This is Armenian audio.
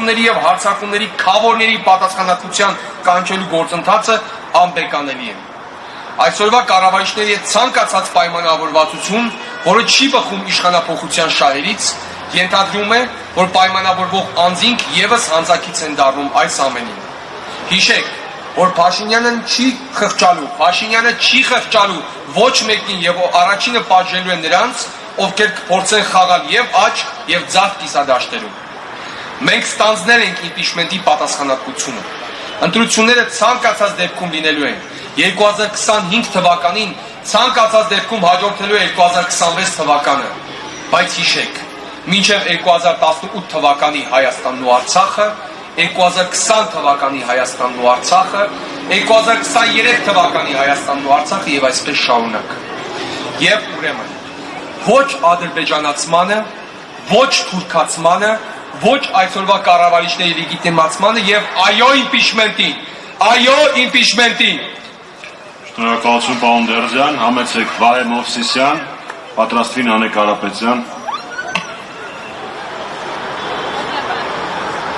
եւ հարցակումների քավորների պատասխանատվության կանչելու գործընթացը անբեկանելի է։ Այսօրվա կառավարիչների հետ ցանկացած պայմանավորվածություն, որը չի բխում իշխանափոխության շահերից, ենթադրում է, որ պայմանավորվող անձինք եւս հանցակից են դառնում այս ամենին։ Հիշեք, որ Փաշինյանը չի խղճալու ոչ մեկին եւ առաջինը պատժելու է նրանց, ովքեր կփորձեն խաղալ եւ աճ եւ ձախ կիսադաշտերում։ Մենք ստանձնել ենք իմպիչմենտի պատասխանատվությունը։ Ընտրությունները ցանկացած դեպքում լինելու են։ 2025 թվականին ցանկացած դեպքում հաջորդելու է 2026 թվականը։ Բայց հիշեք, մինչև 2018 թվականի Հայաստանն ու Արցախը, 2020 թվականի Հայաստանն ու Արցախը, 2023 թվականի Հայաստանն ու Արցախը եւ այսպես շարունակ։ Եվ ուրեմն ոչ ադրբեջանացմանը, ոչ թուրքացմանը, ոչ այսօրվա կառավարիչների լեգիտիմացմանը եւ այո իմպիչմենտին, այո իմպիչմենտին։ Շնորհակալություն պարոն Դերձյան, համեցեք Վահե Մովսիսյան, պատրաստվին Անե Կարապետյան։